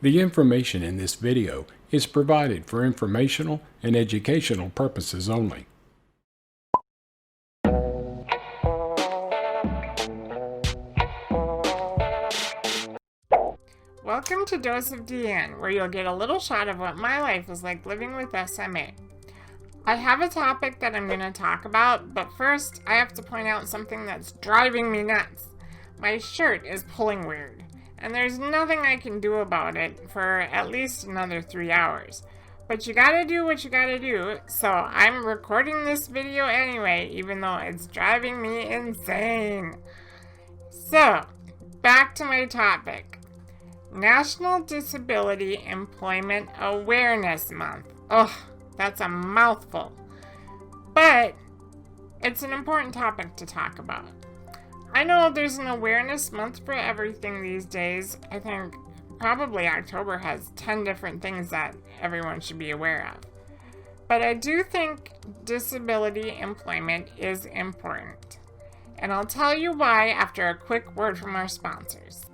The information in this video is provided for informational and educational purposes only. Welcome to Dose of DN, where you'll get a little shot of what my life was like living with SMA. I have a topic that I'm going to talk about, but first I have to point out something that's driving me nuts. My shirt is pulling weird, and there's nothing I can do about it for at least another 3 hours. But you gotta do what you gotta do, so I'm recording this video anyway, even though it's driving me insane. So, back to my topic. National Disability Employment Awareness Month. Ugh, that's a mouthful. But it's an important topic to talk about. I know there's an awareness month for everything these days. I think probably October has 10 different things that everyone should be aware of. But I do think disability employment is important. And I'll tell you why after a quick word from our sponsors.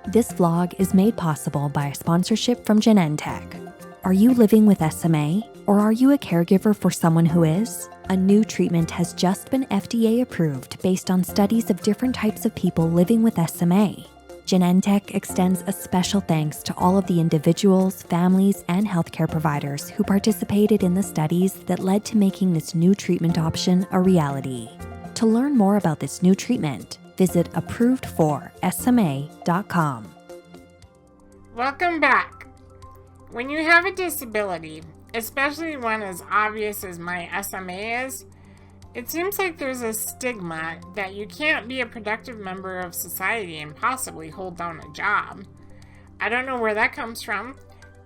This vlog is made possible by a sponsorship from Genentech. Are you living with SMA, or are you a caregiver for someone who is? A new treatment has just been FDA approved based on studies of different types of people living with SMA. Genentech extends a special thanks to all of the individuals, families, and healthcare providers who participated in the studies that led to making this new treatment option a reality. To learn more about this new treatment, visit approvedforsma.com. Welcome back. When you have a disability, especially one as obvious as my SMA is, it seems like there's a stigma that you can't be a productive member of society and possibly hold down a job. I don't know where that comes from,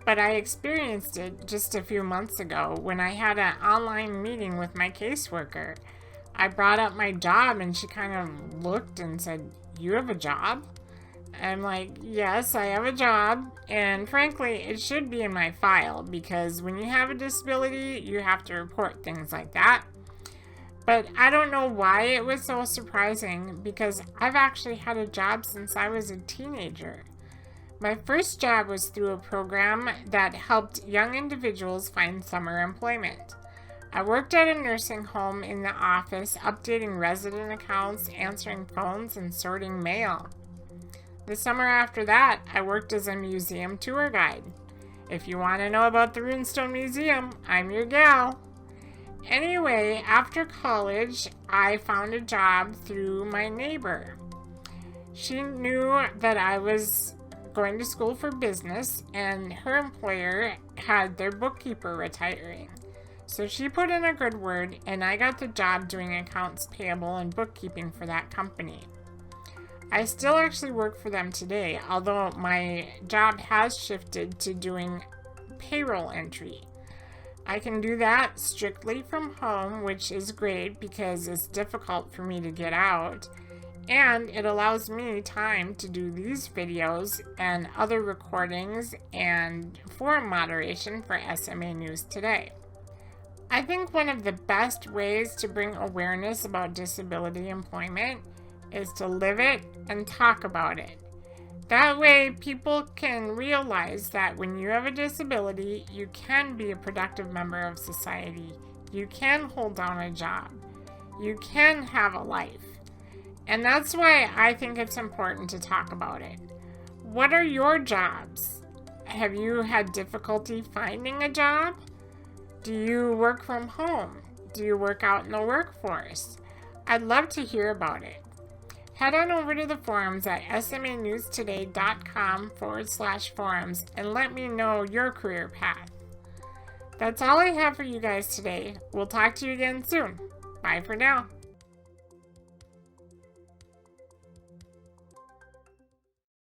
but I experienced it just a few months ago when I had an online meeting with my caseworker. I brought up my job and she kind of looked and said, "You have a job?" I'm like, "Yes, I have a job." And frankly, it should be in my file because when you have a disability, you have to report things like that. But I don't know why it was so surprising because I've actually had a job since I was a teenager. My first job was through a program that helped young individuals find summer employment. I worked at a nursing home in the office, updating resident accounts, answering phones, and sorting mail. The summer after that, I worked as a museum tour guide. If you want to know about the Runestone Museum, I'm your gal. Anyway, after college, I found a job through my neighbor. She knew that I was going to school for business, and her employer had their bookkeeper retiring. So she put in a good word, and I got the job doing accounts payable and bookkeeping for that company. I still actually work for them today, although my job has shifted to doing payroll entry. I can do that strictly from home, which is great because it's difficult for me to get out, and it allows me time to do these videos and other recordings and forum moderation for SMA News Today. I think one of the best ways to bring awareness about disability employment is to live it and talk about it. That way, people can realize that when you have a disability, you can be a productive member of society. You can hold down a job. You can have a life. And that's why I think it's important to talk about it. What are your jobs? Have you had difficulty finding a job? Do you work from home? Do you work out in the workforce? I'd love to hear about it. Head on over to the forums at smanewstoday.com/forums and let me know your career path. That's all I have for you guys today. We'll talk to you again soon. Bye for now.